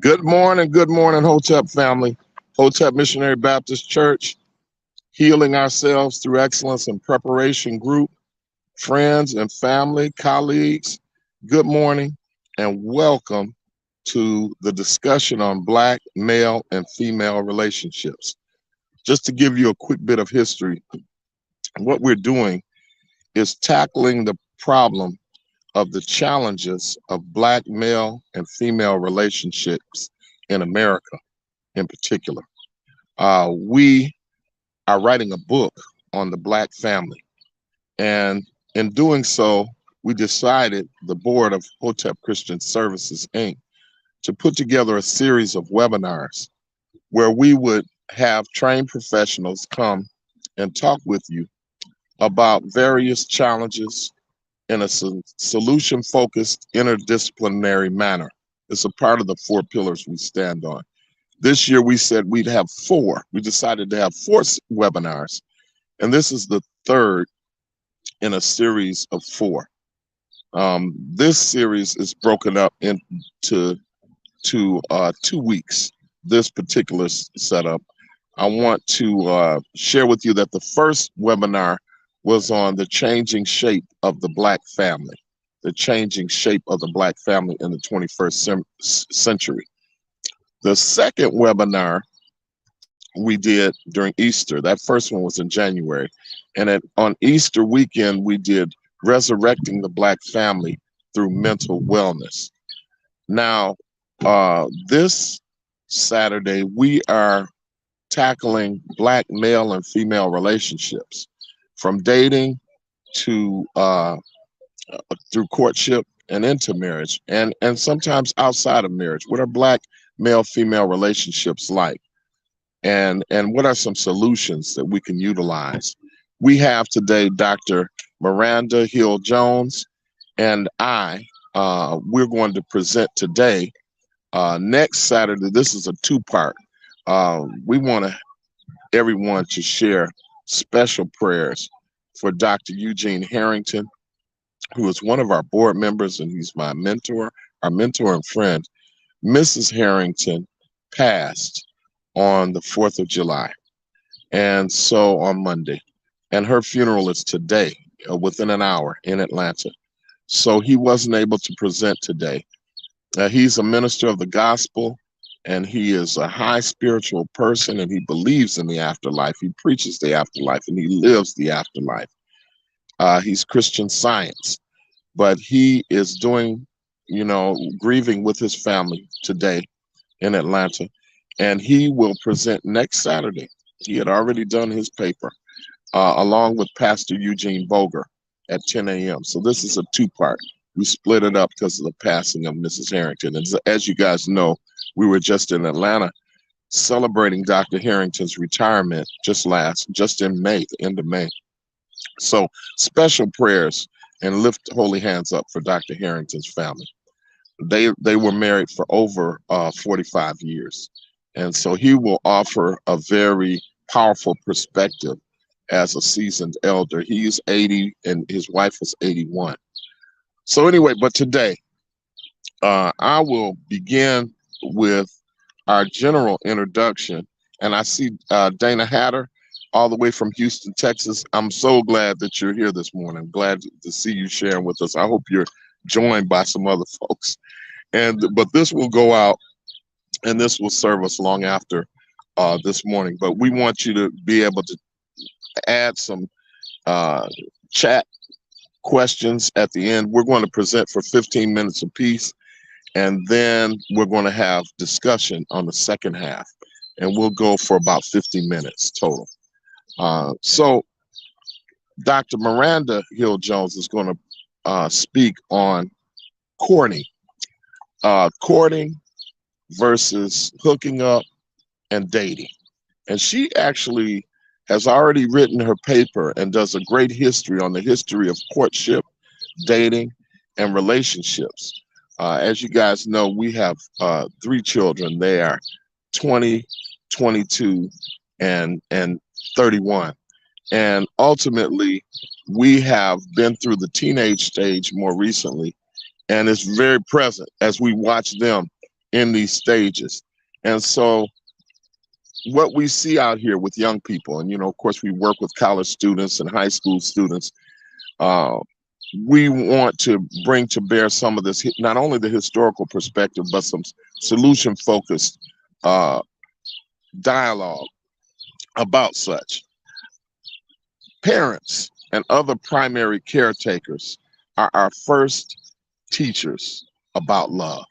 Good morning, Hotep family. Hotep Missionary Baptist Church, healing ourselves through excellence and preparation group, friends and family, colleagues. Good morning and welcome to the discussion on Black male and female relationships. Just to give you a quick bit of history, what we're doing is tackling the problem of the challenges of Black male and female relationships in America in particular. We are writing a book on the Black family. And in doing so, we decided, the board of Hotep Christian Services, Inc., to put together a series of webinars where we would have trained professionals come and talk with you about various challenges in a solution focused interdisciplinary manner. It's a part of the four pillars we stand on. This year we said we'd have four. We decided to have four webinars, and this is the third in a series of four. This series is broken up into 2 weeks. This particular setup, I want to share with you that the first webinar was on the changing shape of the Black family, the changing shape of the Black family in the 21st century. The second webinar we did during Easter. That first one was in January. And on Easter weekend, we did Resurrecting the Black Family Through Mental Wellness. Now, this Saturday, we are tackling Black male and female relationships, from dating to through courtship and into marriage, and sometimes outside of marriage. What are Black male-female relationships like? And what are some solutions that we can utilize? We have today Dr. Miranda Hill Jones and we're going to present today. Next Saturday, this is a two-part. We want everyone to share special prayers for Dr. Eugene Harrington, who is one of our board members, and he's my mentor, our mentor and friend. Mrs. Harrington passed on the 4th of July, and so on Monday, and her funeral is today, within an hour in Atlanta. So he wasn't able to present today. He's a minister of the gospel, and he is a high spiritual person, and he believes in the afterlife. He preaches the afterlife, and he lives the afterlife. He's Christian Science, but he is doing, grieving with his family today in Atlanta. And he will present next Saturday. He had already done his paper, along with Pastor Eugene Boger at 10 a.m. So this is a two-part. We split it up because of the passing of Mrs. Harrington. And as you guys know, we were just in Atlanta celebrating Dr. Harrington's retirement just in May, the end of May. So special prayers and lift holy hands up for Dr. Harrington's family. They were married for over 45 years. And so he will offer a very powerful perspective as a seasoned elder. He's 80 and his wife is 81. So anyway, but today I will begin with our general introduction. And I see Dana Hatter all the way from Houston, Texas. I'm so glad that you're here this morning. I'm glad to see you sharing with us. I hope you're joined by some other folks. But this will go out, and this will serve us long after this morning. But we want you to be able to add some chat questions at the end. We're going to present for 15 minutes apiece, and then we're going to have discussion on the second half, and we'll go for about 50 minutes total. So Dr. Miranda Hill Jones is going to speak on courting. Courting versus hooking up and dating. And she actually has already written her paper and does a great history on the history of courtship, dating, and relationships. As you guys know, we have 3 children. They are 20, 22, and 31. And ultimately, we have been through the teenage stage more recently, and it's very present as we watch them in these stages. And so what we see out here with young people, and of course, we work with college students and high school students. Uh, we want to bring to bear some of this, not only the historical perspective, but some solution focused uh, dialogue about such. Parents and other primary caretakers are our first teachers about love.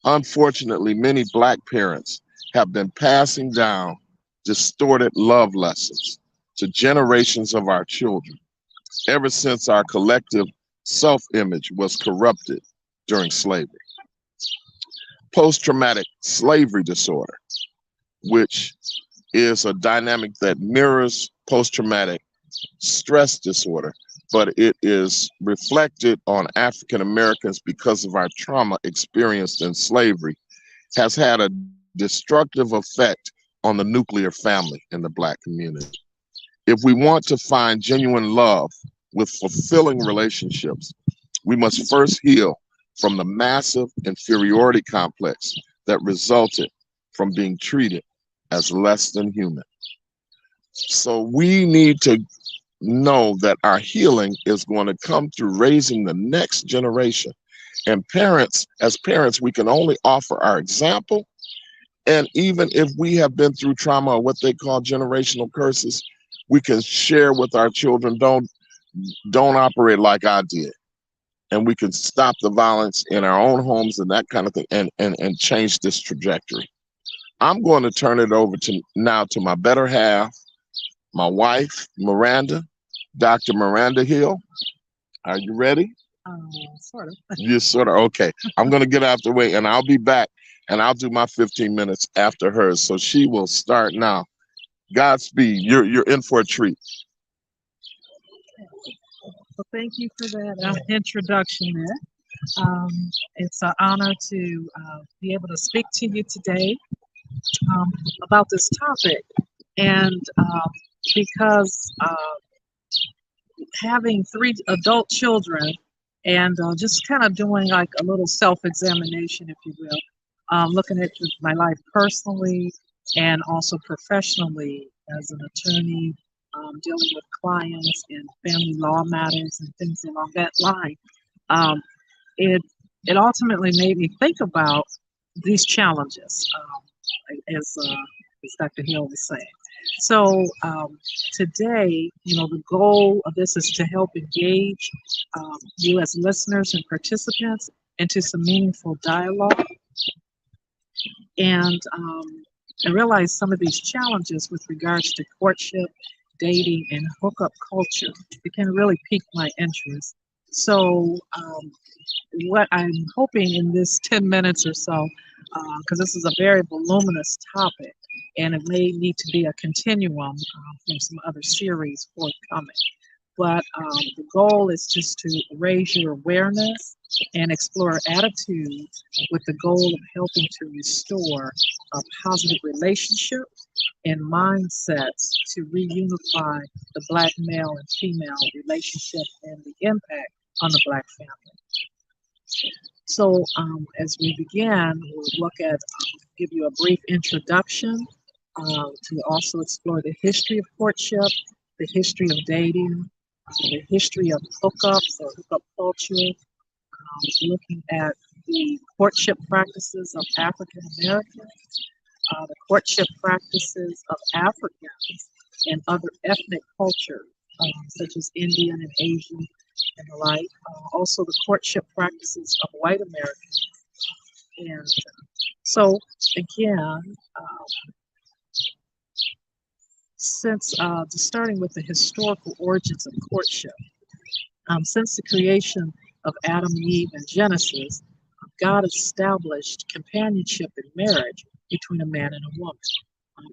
Unfortunately, many Black parents have been passing down distorted love lessons to generations of our children ever since our collective self image was corrupted during slavery. Post traumatic slavery disorder, which is a dynamic that mirrors post traumatic stress disorder, but it is reflected on African Americans because of our trauma experienced in slavery, has had a destructive effect on the nuclear family in the Black community. If we want to find genuine love with fulfilling relationships, we must first heal from the massive inferiority complex that resulted from being treated as less than human. So we need to know that our healing is going to come through raising the next generation. And parents, as parents, we can only offer our example. And even if we have been through trauma or what they call generational curses, we can share with our children, don't operate like I did. And we can stop the violence in our own homes and that kind of thing, and change this trajectory. I'm going to turn it over to now to my better half, my wife, Miranda, Dr. Miranda Hill. Are you ready? Sort of. You sort of, okay. I'm going to get out the way and I'll be back and I'll do my 15 minutes after hers. So she will start now. Godspeed. You're in for a treat. Well, thank you for that introduction there. It's an honor to be able to speak to you today um, about this topic. And because having three adult children and just kind of doing like a little self examination, if you will, looking at my life personally and also professionally as an attorney, dealing with clients and family law matters and things along that line. Um, it it ultimately made me think about these challenges, as Dr. Hill was saying. So today, the goal of this is to help engage you as listeners and participants into some meaningful dialogue and realize some of these challenges with regards to courtship, dating, and hookup culture. It can really pique my interest. So, what I'm hoping in this 10 minutes or so, because this is a very voluminous topic and it may need to be a continuum from some other series forthcoming. But the goal is just to raise your awareness and explore attitudes with the goal of helping to restore a positive relationship and mindsets to reunify the Black male and female relationship and the impact on the Black family. So, as we begin, we'll look at, give you a brief introduction to also explore the history of courtship, the history of dating, the history of hookups or hookup culture, looking at the courtship practices of African Americans, the courtship practices of Africans and other ethnic cultures, such as Indian and Asian and the like. Also, the courtship practices of white Americans. And so, again, since starting with the historical origins of courtship, since the creation of Adam and Eve in Genesis, God established companionship and marriage between a man and a woman.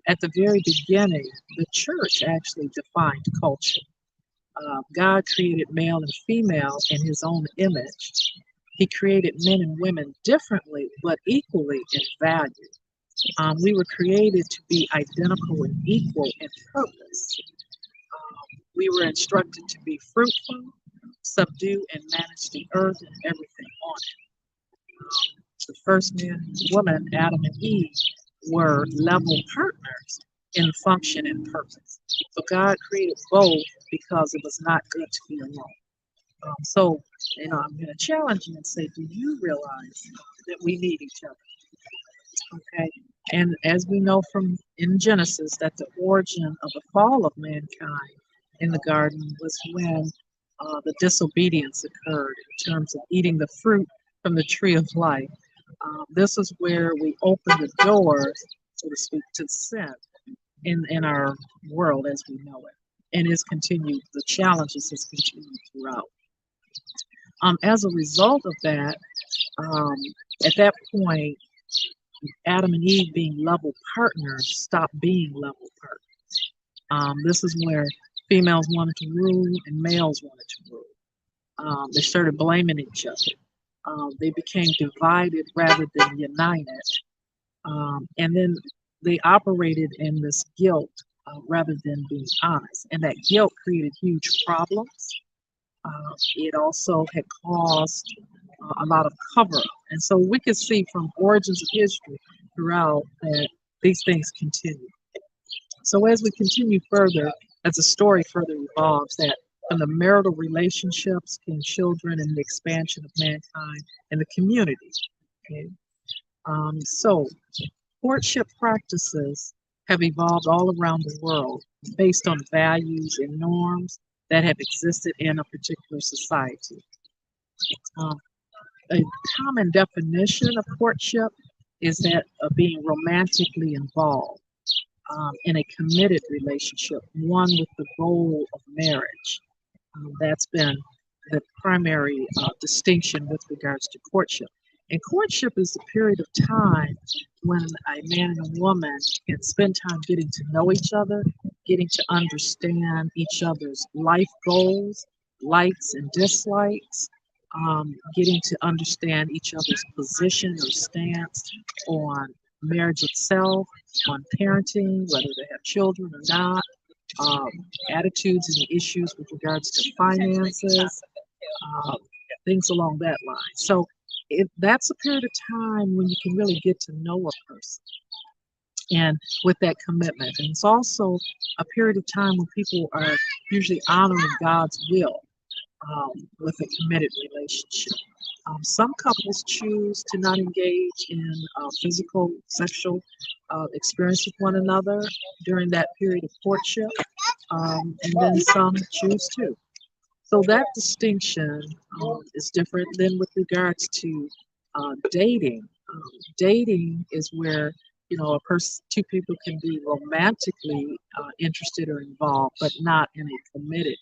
At the very beginning, the church actually defined culture. God created male and female in his own image. He created men and women differently but equally in value. We were created to be identical and equal in purpose. We were instructed to be fruitful, subdue, and manage the earth and everything on it. the first man and woman, Adam and Eve, were level partners in function and purpose. So God created both because it was not good to be alone. So, I'm going to challenge you and say, do you realize that we need each other? Okay. And as we know from in Genesis, that the origin of the fall of mankind in the garden was when the disobedience occurred in terms of eating the fruit from the tree of life. This is where we open the doors, so to speak, to sin in our world as we know it. And it's continued, the challenges has continued throughout. As a result of that, um, at that point, Adam and Eve being level partners stopped being level partners. This is where females wanted to rule and males wanted to rule. They started blaming each other. They became divided rather than united. And then they operated in this guilt rather than being honest. And that guilt created huge problems. It also had caused a lot of cover up. And so we can see from origins of history throughout that these things continue. So as we continue further, as the story further evolves, that from the marital relationships came children and the expansion of mankind and the community. Okay? So courtship practices have evolved all around the world based on values and norms that have existed in a particular society. Um, a common definition of courtship is that of being romantically involved in a committed relationship, one with the goal of marriage. That's been the primary distinction with regards to courtship. And courtship is a period of time when a man and a woman can spend time getting to know each other, getting to understand each other's life goals, likes and dislikes, getting to understand each other's position or stance on marriage itself, on parenting, whether they have children or not, um, attitudes and issues with regards to finances, uh, things along that line. So that's a period of time when you can really get to know a person and with that commitment. And it's also a period of time when people are usually honoring God's will with a committed relationship. Some couples choose to not engage in physical, sexual experience with one another during that period of courtship, and then some choose to. So that distinction is different than with regards to dating. Dating is where a person, two people can be romantically interested or involved, but not in a committed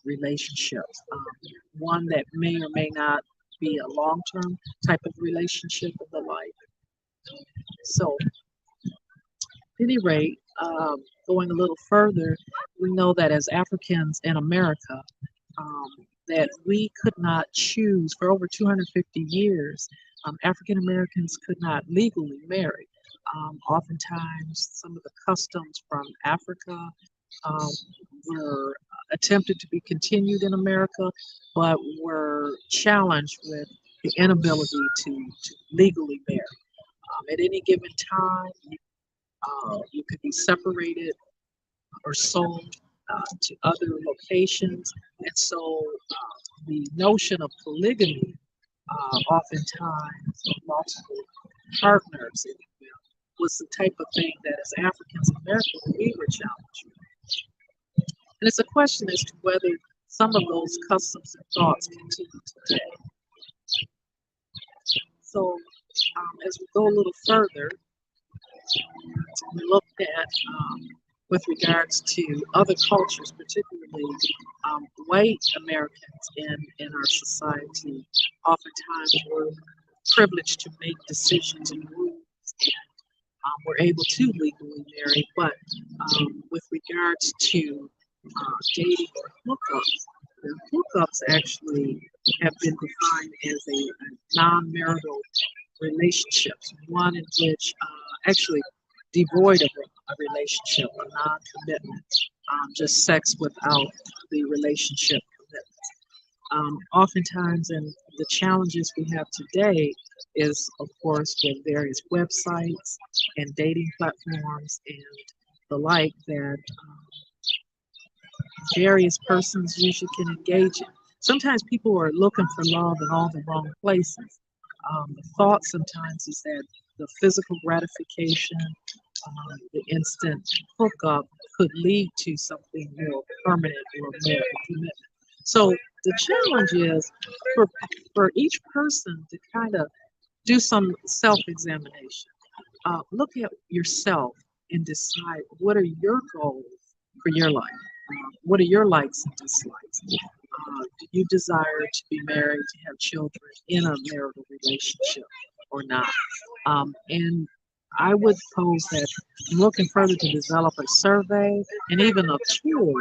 relationship. One that may or may not be a long-term type of relationship in the life. So, at any rate, going a little further, we know that as Africans in America, um, that we could not choose for over 250 years. African Americans could not legally marry. Oftentimes, some of the customs from Africa um, were attempted to be continued in America, but were challenged with the inability to legally marry. At any given time, you could be separated or sold to other locations. And so the notion of polygamy, oftentimes multiple partners, was the type of thing that as Africans Americans we were challenged with. And it's a question as to whether some of those customs and thoughts continue today. So as we go a little further, we looked at with regards to other cultures, particularly white Americans in our society, oftentimes were privileged to make decisions and rules and were able to legally marry. But with regards to dating or hookups, the hookups actually have been defined as a non-marital relationships, one in which actually devoid of a relationship, a non-commitment, just sex without the relationship commitment. Oftentimes, and the challenges we have today is, of course, with various websites and dating platforms and the like that various persons usually can engage in. Sometimes people are looking for love in all the wrong places. The thought sometimes is that the physical gratification, the instant hookup could lead to something more permanent or more commitment. So the challenge is for, for each person to kind of do some self examination. Look at yourself and decide what are your goals for your life. What are your likes and dislikes? Do you desire to be married, to have children in a marital relationship or not? And I would pose that I'm looking further to develop a survey and even a tool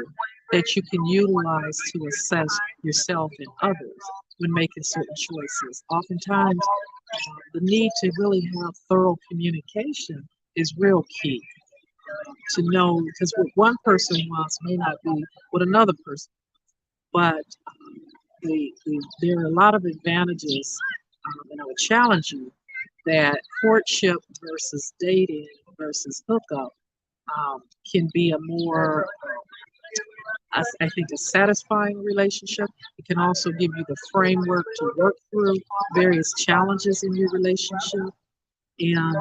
that you can utilize to assess yourself and others when making certain choices. Oftentimes, the need to really have thorough communication is real key to know because what one person wants may not be what another person. But there are a lot of advantages, and I would challenge you that courtship versus dating versus hookup can be a more, I think, a satisfying relationship. It can also give you the framework to work through various challenges in your relationship and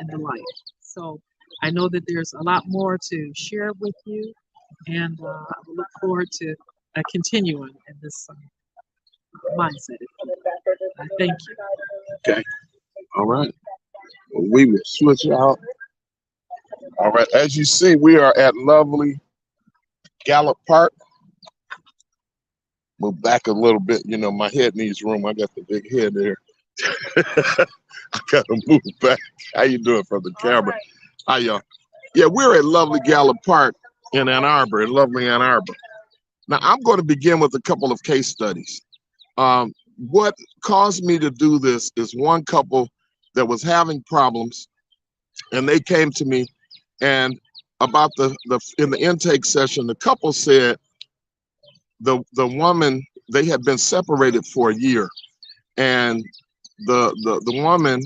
and the like. So I know that there's a lot more to share with you, and I look forward to continuing in this mindset. I thank you. Okay. All right. Well, we will switch out. All right. As you see, we are at lovely Gallup Park. Move back a little bit. You know, my head needs room. I got the big head there. I gotta move back. How you doing from the camera? Hi, y'all. Yeah, we're at lovely Gallup Park in Ann Arbor, in lovely Ann Arbor. Now, I'm going to begin with a couple of case studies. What caused me to do this is one couple that was having problems, and they came to me, and about the in the intake session, the couple said the woman, they had been separated for a year, and the woman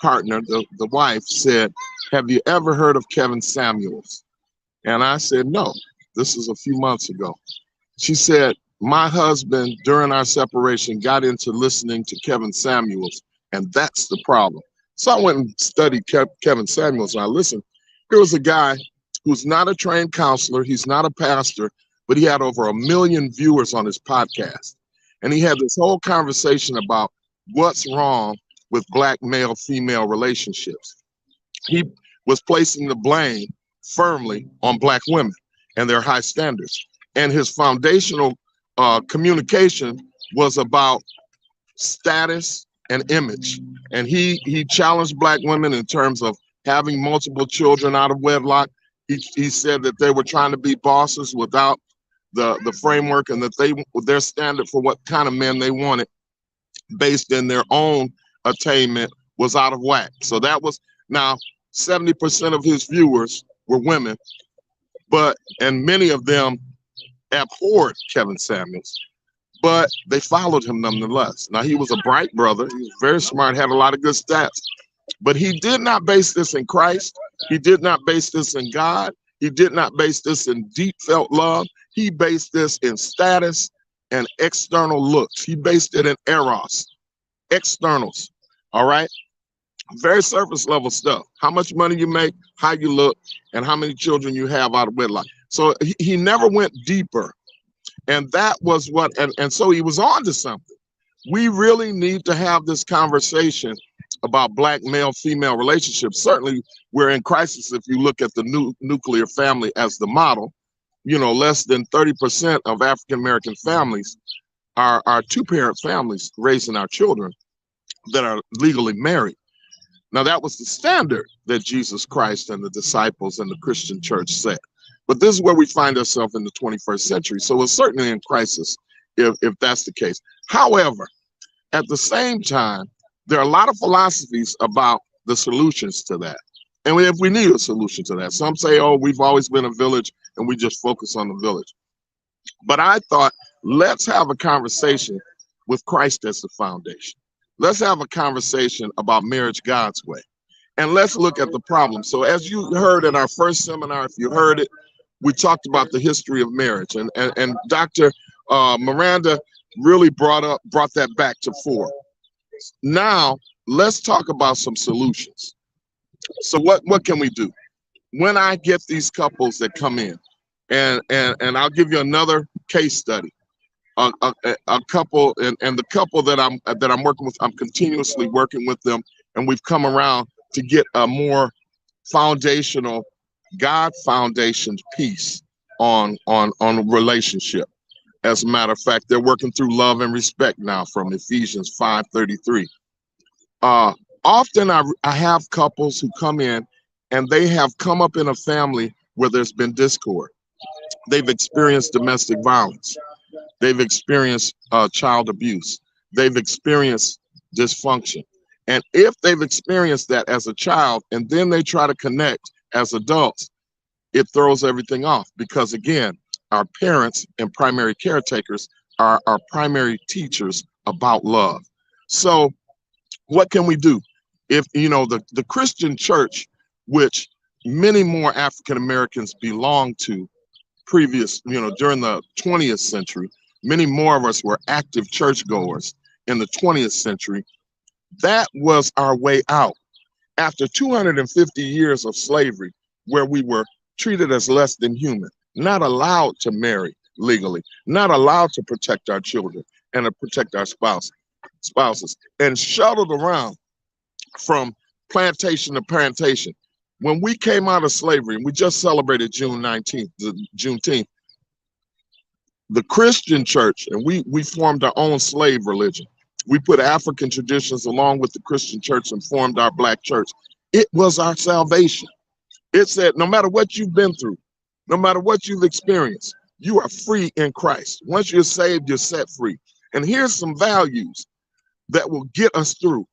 partner, the wife, said, "Have you ever heard of Kevin Samuels?" And I said, "No." This is a few months ago. She said, "My husband, during our separation, got into listening to Kevin Samuels, and that's the problem." So I went and studied Kevin Samuels, and I listened. Here was a guy who's not a trained counselor, he's not a pastor, but he had over 1 million viewers on his podcast. And he had this whole conversation about what's wrong with black male-female relationships. He was placing the blame firmly on black women and their high standards. And his foundational communication was about status and image. And he challenged black women in terms of having multiple children out of wedlock. He said that they were trying to be bosses without the framework, and that their standard for what kind of men they wanted based in their own attainment was out of whack. So that was, now 70% of his viewers were women, and many of them abhorred Kevin Samuels, but they followed him nonetheless. Now, he was a bright brother. He was very smart, had a lot of good stats, but he did not base this in Christ. He did not base this in God. He did not base this in deep felt love. He based this in status and external looks. He based it in eros, externals. All right. Very surface level stuff. How much money you make, how you look, and how many children you have out of wedlock. So he never went deeper. And that was what, and so he was on to something. We really need to have this conversation about black male-female relationships. Certainly, we're in crisis if you look at the nuclear family as the model. You know, less than 30% of African-American families are two-parent families raising our children that are legally married. Now, that was the standard that Jesus Christ and the disciples and the Christian church set. But this is where we find ourselves in the 21st century. So it's certainly in crisis if that's the case. However, at the same time, there are a lot of philosophies about the solutions to that. And if we need a solution to that, some say, oh, we've always been a village and we just focus on the village. But I thought Let's have a conversation with Christ as the foundation. Let's have a conversation about marriage God's way. And let's look at the problem. So, as you heard in our first seminar, if you heard it, we talked about the history of marriage. And Dr. Miranda really brought that back to fore. Now, let's talk about some solutions. So, what can we do? When I get these couples that come in, and I'll give you another case study. A couple, and the couple that I'm working with, I'm continuously working with them, and we've come around to get a more foundational God foundation piece on a relationship. As a matter of fact, they're working through love and respect now from Ephesians 5:33. Uh, Often I have couples who come in and they have come up in a family where there's been discord. They've experienced domestic violence. They've experienced child abuse. They've experienced dysfunction. And if they've experienced that as a child and then they try to connect as adults, it throws everything off because, again, our parents and primary caretakers are our primary teachers about love. So, what can we do? If the Christian church, which many more African Americans belong to during the 20th century, many more of us were active churchgoers in the 20th century. That was our way out. After 250 years of slavery, where we were treated as less than human, not allowed to marry legally, not allowed to protect our children and to protect our spouses, and shuttled around from plantation to plantation. When we came out of slavery, and we just celebrated June 19th, Juneteenth, the Christian church, and we formed our own slave religion. We put African traditions along with the Christian church and formed our black church. It was our salvation. It said, no matter what you've been through, no matter what you've experienced, you are free in Christ. Once you're saved, you're set free. And here's some values that will get us through.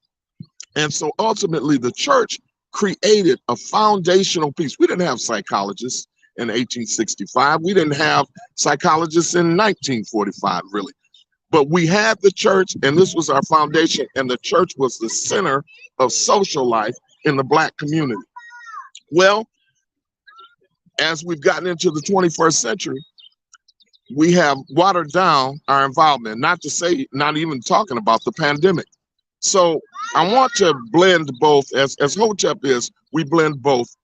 And so ultimately, the church created a foundational piece. We didn't have psychologists in 1865. We didn't have psychologists in 1945, really. But we had the church, and this was our foundation, and the church was the center of social life in the black community. Well, as we've gotten into the 21st century, we have watered down our involvement, not to say, not even talking about the pandemic. So I want to blend both, as HOTEP is, we blend both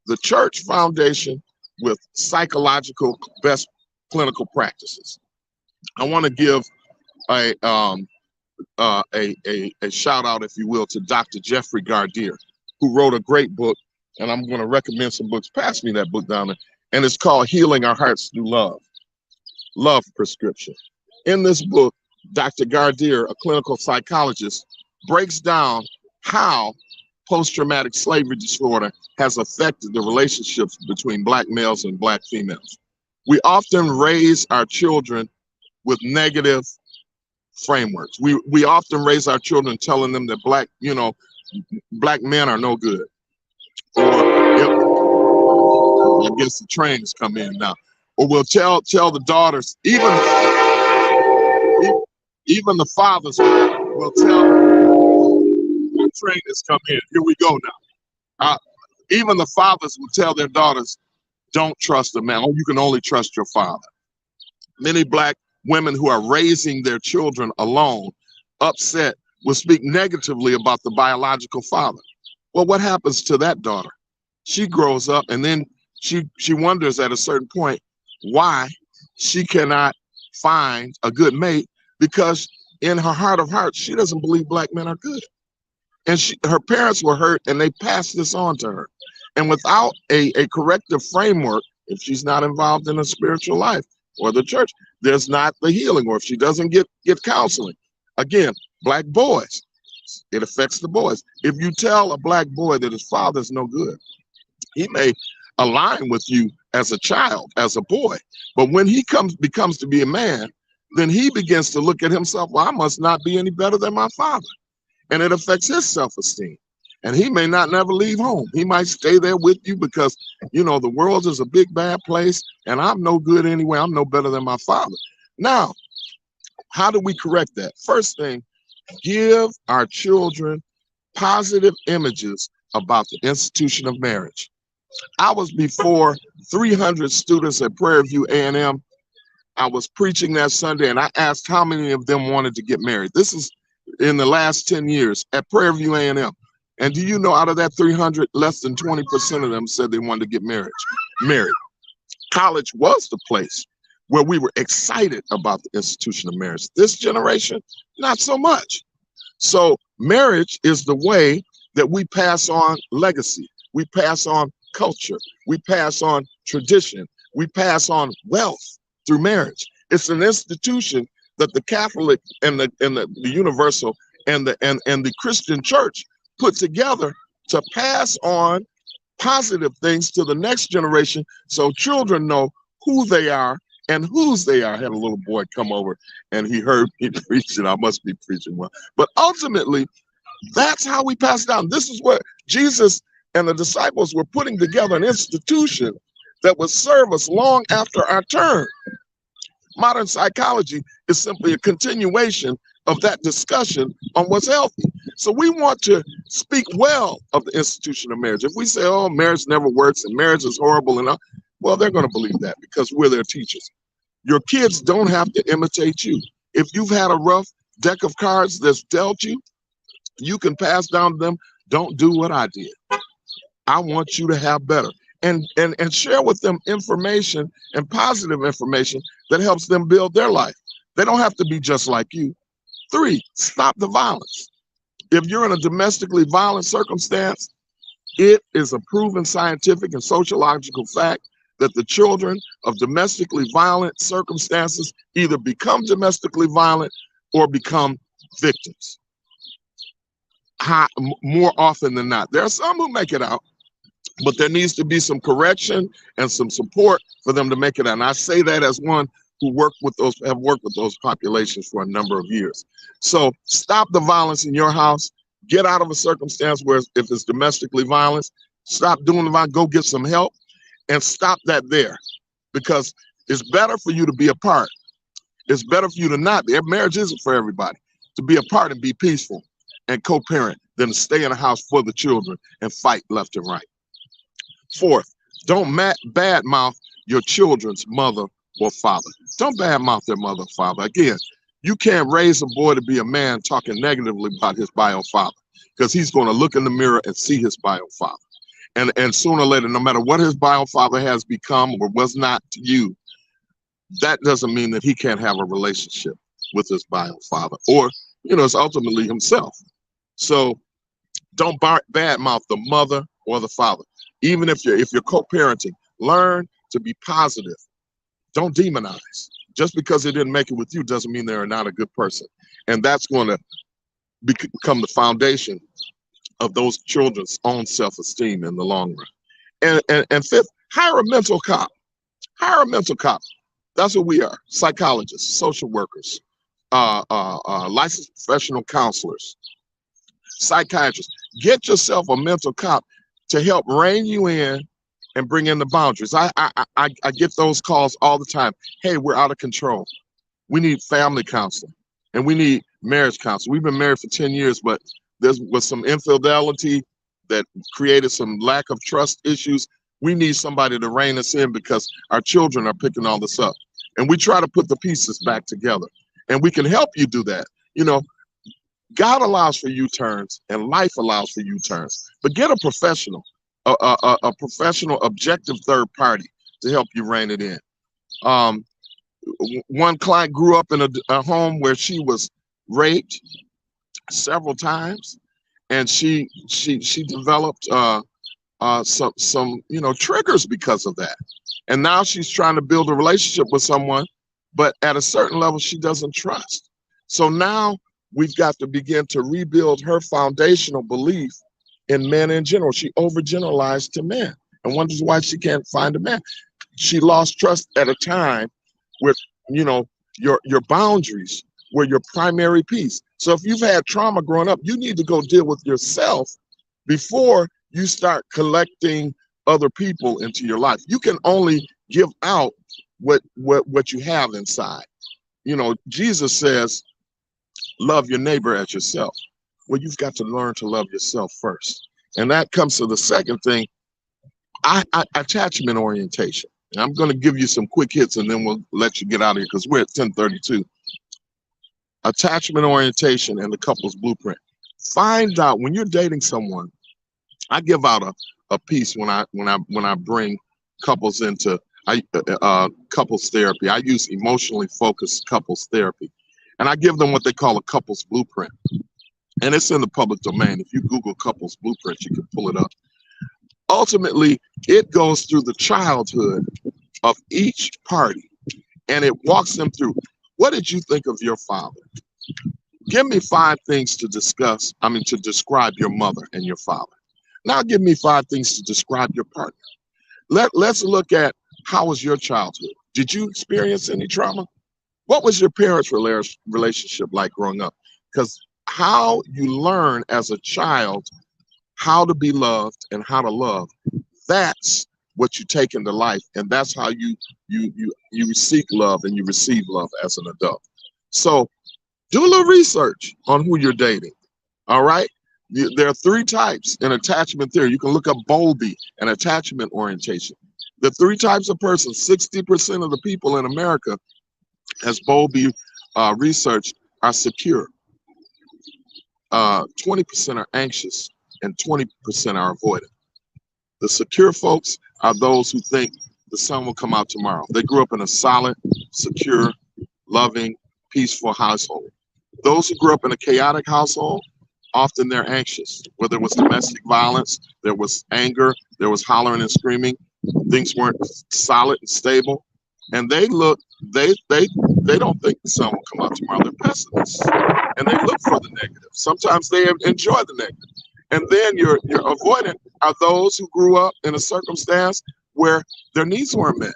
the church foundation with psychological best clinical practices. I want to give a shout out, if you will, to Dr. Jeffrey Gardier, who wrote a great book, and I'm going to recommend some books. Pass me that book down there, and it's called Healing Our Hearts Through Love Prescription. In this book, Dr. Gardier, a clinical psychologist, breaks down how post-traumatic slavery disorder has affected the relationships between black males and black females. We often raise our children with negative frameworks. We often raise our children telling them that black men are no good. Or I guess the train has come in now. Or we'll tell the daughters, even the fathers will tell the train has come in. Here we go now. Even the fathers will tell their daughters, don't trust a man. Oh, you can only trust your father. Many black women who are raising their children alone, upset, will speak negatively about the biological father. Well, what happens to that daughter? She grows up and then she wonders at a certain point why she cannot find a good mate, because in her heart of hearts, she doesn't believe black men are good. And her parents were hurt and they passed this on to her. And without a corrective framework, if she's not involved in a spiritual life or the church, there's not the healing. Or if she doesn't get counseling, again, black boys, it affects the boys. If you tell a black boy that his father's no good, he may align with you as a child, as a boy. But when he becomes to be a man, then he begins to look at himself, well, I must not be any better than my father. And it affects his self-esteem. And he may not never leave home. He might stay there with you because, the world is a big, bad place and I'm no good anyway. I'm no better than my father. Now, how do we correct that? First thing, give our children positive images about the institution of marriage. I was before 300 students at Prairie View A&M. I was preaching that Sunday, and I asked how many of them wanted to get married. This is in the last 10 years at Prairie View A&M. And do you know, out of that 300, less than 20% of them said they wanted to get married. College was the place where we were excited about the institution of marriage. This generation, not so much. So marriage is the way that we pass on legacy. We pass on culture. We pass on tradition. We pass on wealth through marriage. It's an institution that the Catholic and the Universal and the Christian church put together to pass on positive things to the next generation so children know who they are and whose they are. I had a little boy come over and he heard me preaching. I must be preaching well. But ultimately, that's how we pass it down. This is what Jesus and the disciples were putting together, an institution that would serve us long after our turn. Modern psychology is simply a continuation of that discussion on what's healthy. So we want to speak well of the institution of marriage. If we say, oh, marriage never works and marriage is horrible, and well, they're going to believe that because we're their teachers. Your kids don't have to imitate you. If you've had a rough deck of cards that's dealt you, you can pass down to them, don't do what I did. I want you to have better. And share with them information and positive information that helps them build their life. They don't have to be just like you. 3, stop the violence. If you're in a domestically violent circumstance, it is a proven scientific and sociological fact that the children of domestically violent circumstances either become domestically violent or become victims. More often than not. There are some who make it out, but there needs to be some correction and some support for them to make it out. And I say that as one who have worked with those populations for a number of years. So stop the violence in your house. Get out of a circumstance where if it's domestically violence, stop doing the violence, go get some help and stop that there, because it's better for you to be apart. It's better for you to not be. Marriage isn't for everybody. To be apart and be peaceful and co-parent than to stay in a house for the children and fight left and right. 4th, don't badmouth your children's mother or father. Don't badmouth their mother or father. Again, you can't raise a boy to be a man talking negatively about his bio father, because he's going to look in the mirror and see his bio father. And sooner or later, no matter what his bio father has become or was not to you, that doesn't mean that he can't have a relationship with his bio father, or, it's ultimately himself. So don't badmouth the mother or the father. Even if you're co-parenting, learn to be positive. Don't demonize. Just because they didn't make it with you doesn't mean they're not a good person. And that's going to become the foundation of those children's own self-esteem in the long run. And 5th, hire a mental cop. Hire a mental cop. That's what we are: psychologists, social workers, licensed professional counselors, psychiatrists. Get yourself a mental cop to help rein you in and bring in the boundaries. I get those calls all the time. Hey, we're out of control. We need family counseling and we need marriage counseling. We've been married for 10 years, but there was some infidelity that created some lack of trust issues. We need somebody to rein us in because our children are picking all this up. And we try to put the pieces back together. And we can help you do that. God allows for U-turns and life allows for U-turns. But get a professional, a professional objective third party to help you rein it in. One client grew up in a home where she was raped several times, and she developed some triggers because of that. And now she's trying to build a relationship with someone, but at a certain level she doesn't trust. So now we've got to begin to rebuild her foundational belief in men in general. She overgeneralized to men and wonders why she can't find a man. She lost trust at a time where your boundaries were your primary piece. So if you've had trauma growing up, you need to go deal with yourself before you start collecting other people into your life. You can only give out what you have inside. Jesus says, love your neighbor as yourself. Well, you've got to learn to love yourself first. And that comes to the second thing, attachment orientation. And I'm going to give you some quick hits and then we'll let you get out of here because we're at 10:32. Attachment orientation and the couple's blueprint. Find out when you're dating someone. I give out a piece when I bring couples into couples therapy. I use emotionally focused couples therapy, and I give them what they call a couples blueprint, and it's in the public domain. If you Google couples blueprint, you can pull it up. Ultimately, it goes through the childhood of each party, and it walks them through. What did you think of your father? Give me 5 things to discuss. I mean, to describe your mother and your father. Now, give me 5 things to describe your partner. Let's look at how was your childhood? Did you experience any trauma? What was your parents' relationship like growing up? Because how you learn as a child how to be loved and how to love, that's what you take into life, and that's how you seek love and you receive love as an adult. So do a little research on who you're dating. All right. There are 3 types in attachment theory. You can look up Bowlby and attachment orientation. The 3 types of persons, 60% of the people in America, as Bowlby researched, are secure. 20% are anxious and 20% are avoidant. The secure folks are those who think the sun will come out tomorrow. They grew up in a solid, secure, loving, peaceful household. Those who grew up in a chaotic household, often they're anxious. Whether it was domestic violence, there was anger, there was hollering and screaming, things weren't solid and stable. And they don't think the sun will come out tomorrow. They're pessimists. And they look for the negative. Sometimes they enjoy the negative. And then your avoidant are those who grew up in a circumstance where their needs weren't met.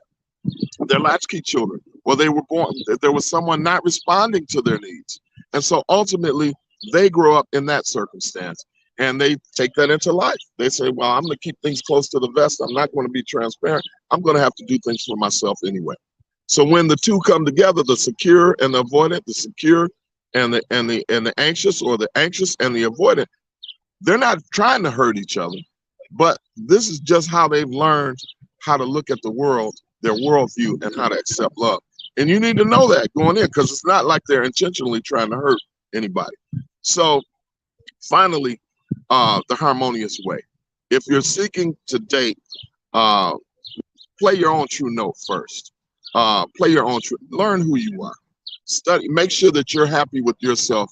They're latchkey children. Well, they were born, there was someone not responding to their needs. And so ultimately, they grow up in that circumstance and they take that into life. They say, well, I'm going to keep things close to the vest. I'm not going to be transparent. I'm going to have to do things for myself anyway. So when the two come together, the secure and the avoidant, the secure and the anxious, or the anxious and the avoidant, they're not trying to hurt each other, but this is just how they've learned how to look at the world, their worldview, and how to accept love. And you need to know that going in, because it's not like they're intentionally trying to hurt anybody. So finally, the harmonious way. If you're seeking to date, uh, play your own true note first. Play your own true, learn who you are. Study, make sure that you're happy with yourself,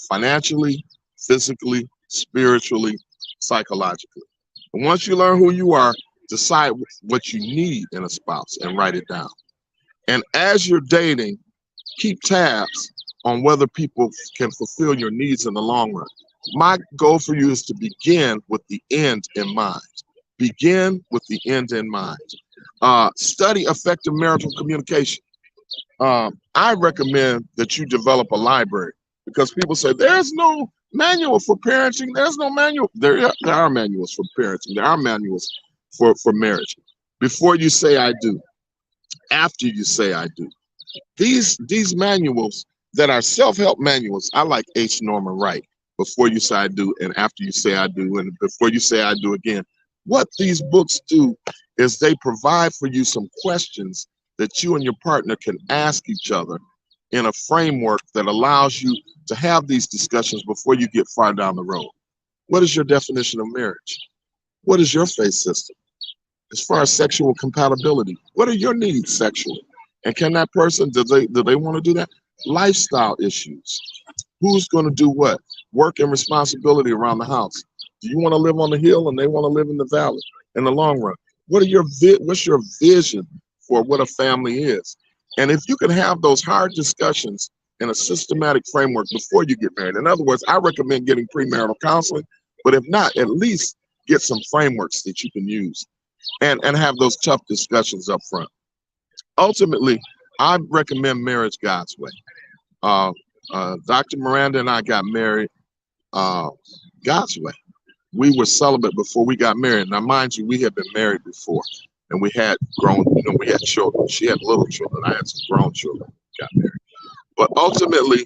financially, physically, spiritually, psychologically. And once you learn who you are, decide what you need in a spouse and write it down. And as you're dating, keep tabs on whether people can fulfill your needs in the long run. My goal for you is to begin with the end in mind. Begin with the end in mind. Study effective marital communication. I recommend that you develop a library, because people say there's no manual for parenting. There's no manual. There are manuals for parenting. There are manuals for marriage. Before you say I do, after you say I do. These manuals that are self-help manuals, I like H. Norman Wright. Before you say I do, and after you say I do, and before you say I do again. What these books do is they provide for you some questions that you and your partner can ask each other in a framework that allows you to have these discussions before you get far down the road. What is your definition of marriage? What is your faith system? As far as sexual compatibility, what are your needs sexually? And can that person, do they want to do that? Lifestyle issues. Who's going to do what? Work and responsibility around the house. Do you want to live on the hill and they want to live in the valley in the long run? What's your vision for what a family is? And if you can have those hard discussions in a systematic framework before you get married. In other words, I recommend getting premarital counseling, but if not, at least get some frameworks that you can use and have those tough discussions up front. Ultimately, I recommend marriage God's way. Dr. Miranda and I got married God's way. We were celibate before we got married. Now, mind you, we had been married before, and we had grown, we had children. She had little children. I had some grown children. Got married. But ultimately,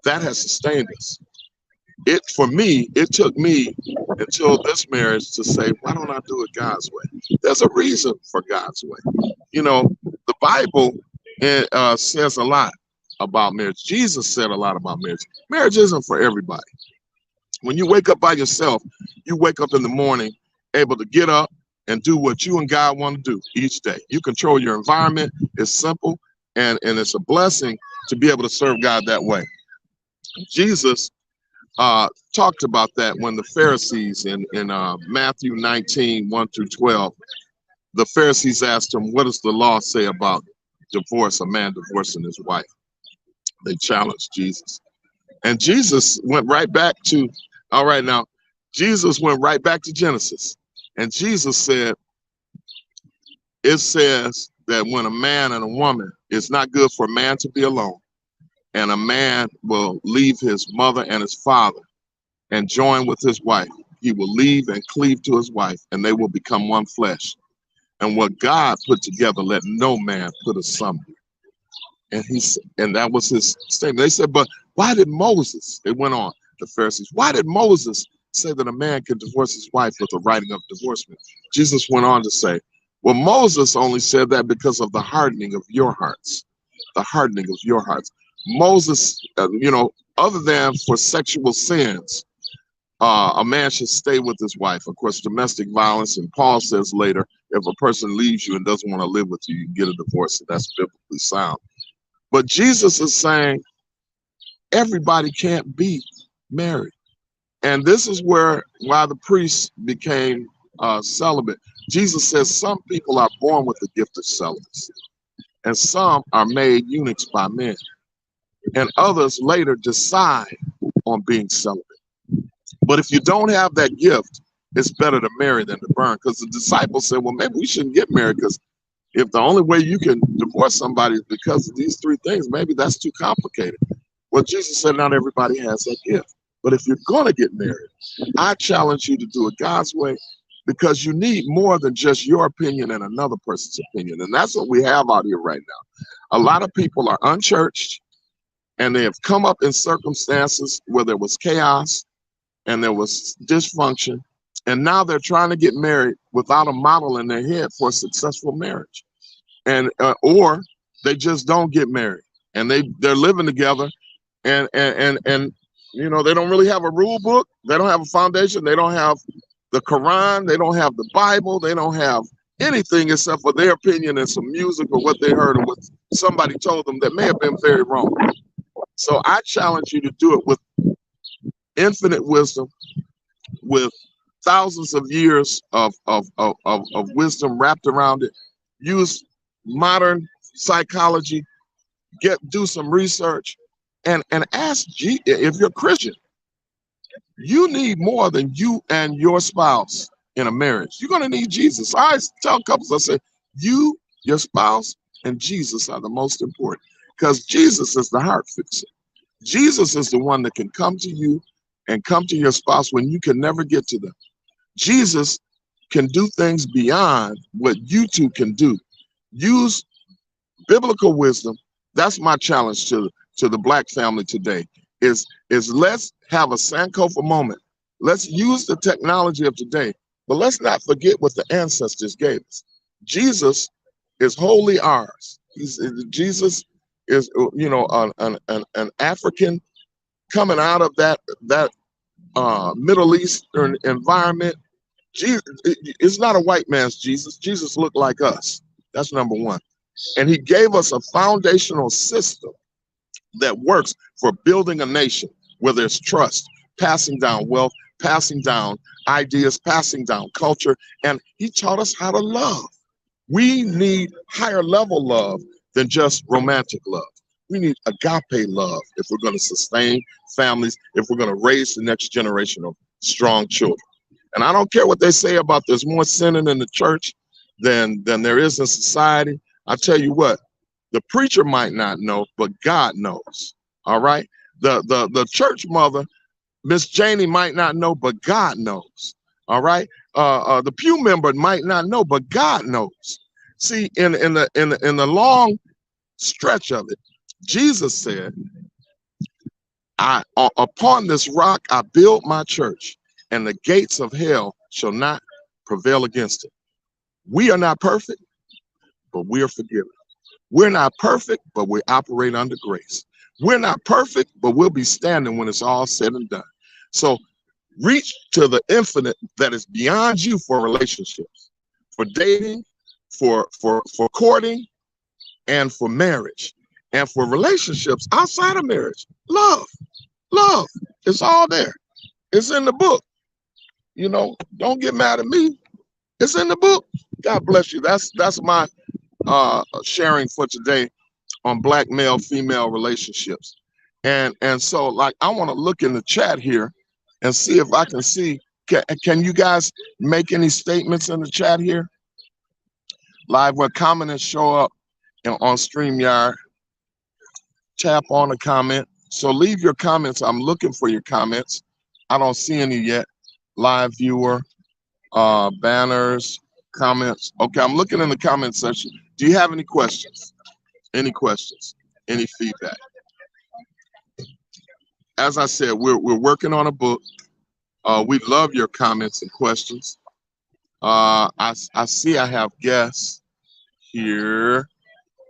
that has sustained us. It for me, it took me until this marriage to say, why don't I do it God's way? There's a reason for God's way. You know, the Bible says a lot about marriage. Jesus said a lot about marriage. Marriage isn't for everybody. When you wake up by yourself, you wake up in the morning able to get up and do what you and God want to do each day. You control your environment. It's simple, and it's a blessing to be able to serve God that way. Jesus talked about that when the Pharisees in Matthew 19, 1 through 12, the Pharisees asked him, what does the law say about divorce, a man divorcing his wife? They challenged Jesus. And Jesus went right back to, all right, now, Jesus went right back to Genesis. And Jesus said, it says that when a man and a woman, it's not good for a man to be alone. And a man will leave his mother and his father and join with his wife. He will leave and cleave to his wife, and they will become one flesh. And what God put together, let no man put asunder. And that was his statement. They said, but why did Moses, they went on, the Pharisees, why did Moses say that a man can divorce his wife with a writing of divorcement? Jesus went on to say, well, Moses only said that because of the hardening of your hearts, the hardening of your hearts. Moses, other than for sexual sins, a man should stay with his wife. Of course, domestic violence, and Paul says later, if a person leaves you and doesn't want to live with you, you can get a divorce, and that's biblically sound. But Jesus is saying everybody can't be married. And this is why the priests became celibate. Jesus says some people are born with the gift of celibacy, and some are made eunuchs by men, and others later decide on being celibate. But if you don't have that gift, it's better to marry than to burn. Because the disciples said, well, maybe we shouldn't get married, because if the only way you can divorce somebody is because of these three things, maybe that's too complicated. Well, Jesus said not everybody has that gift. But if you're going to get married, I challenge you to do it God's way, because you need more than just your opinion and another person's opinion. And that's what we have out here right now. A lot of people are unchurched, and they have come up in circumstances where there was chaos and there was dysfunction. And now they're trying to get married without a model in their head for a successful marriage. And or they just don't get married, and they're living together, and they don't really have a rule book. They don't have a foundation. They don't have the Quran. They don't have the Bible. They don't have anything except for their opinion and some music or what they heard or what somebody told them that may have been very wrong. So I challenge you to do it with infinite wisdom, with thousands of years of wisdom wrapped around it. Use modern psychology, do some research, and ask if you're Christian, you need more than you and your spouse in a marriage. You're going to need Jesus. I always tell couples, I say, you, your spouse, and Jesus are the most important, because Jesus is the heart fixer. Jesus is the one that can come to you and come to your spouse when you can never get to them. Jesus can do things beyond what you two can do. Use biblical wisdom. That's my challenge to the Black family today. Is let's have a Sankofa moment. Let's use the technology of today, but let's not forget what the ancestors gave us. Jesus is wholly ours. Jesus is an African coming out of that Middle Eastern environment. Jesus, it's not a white man's Jesus. Jesus looked like us. That's number one. And he gave us a foundational system that works for building a nation where there's trust, passing down wealth, passing down ideas, passing down culture. And he taught us how to love. We need higher level love than just romantic love. We need agape love if we're going to sustain families, if we're going to raise the next generation of strong children. And I don't care what they say about there's more sinning in the church than there is in society. I tell you what, the preacher might not know, but God knows. All right. The church mother, Miss Janie, might not know, but God knows. All right. The pew member might not know, but God knows. See, in the long stretch of it, Jesus said, upon this rock I build my church, and the gates of hell shall not prevail against it. We are not perfect, but we are forgiven. We're not perfect, but we operate under grace. We're not perfect, but we'll be standing when it's all said and done. So reach to the infinite that is beyond you for relationships, for dating, for courting, and for marriage, and for relationships outside of marriage. Love. It's all there. It's in the book. Don't get mad at me. It's in the book. God bless you. That's my sharing for today on black male female relationships. And so, like, I want to look in the chat here and see if I can see, can you guys make any statements in the chat here live where comments show up on StreamYard? Tap on a comment. So leave your comments. I'm looking for your comments. I don't see any yet. Live viewer, banners, comments. Okay, I'm looking in the comment section. Do you have any questions? Any questions? Any feedback? As I said, we're working on a book. We love your comments and questions. I see I have guests here.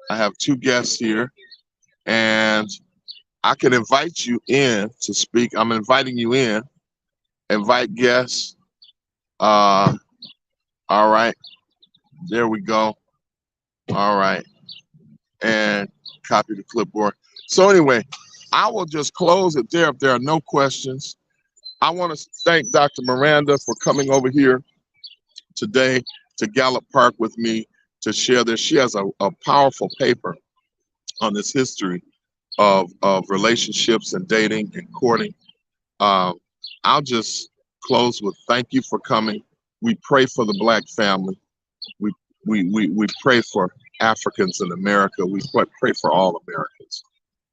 I have two guests here, and I can invite you in to speak. I'm inviting you in. Invite guests. All right. There we go. All right. And copy the clipboard. So anyway, I will just close it there if there are no questions. I want to thank Dr. Miranda for coming over here today to Gallup Park with me to share this. She has a powerful paper on this history of relationships and dating and courting. I'll just close with thank you for coming. We pray for the Black family. We pray for Africans in America. We pray for all Americans.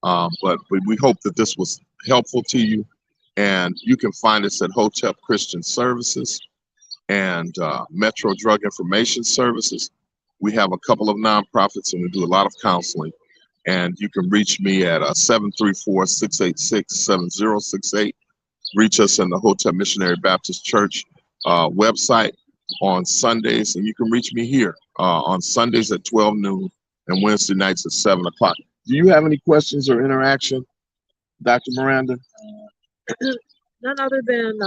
But we hope that this was helpful to you. And you can find us at Hotep Christian Services and Metro Drug Information Services. We have a couple of nonprofits and we do a lot of counseling. And you can reach me at 734-686-7068. Reach us in the Hotep Missionary Baptist Church website on Sundays. And you can reach me here on Sundays at 12 noon and Wednesday nights at 7 o'clock. Do you have any questions or interaction, Dr. Miranda? None other than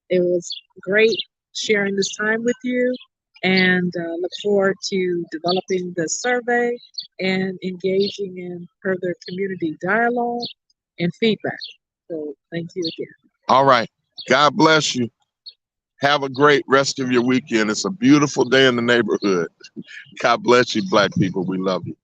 it was great sharing this time with you, and look forward to developing the survey and engaging in further community dialogue and feedback. So thank you again. All right. God bless you. Have a great rest of your weekend. It's a beautiful day in the neighborhood. God bless you, Black people. We love you.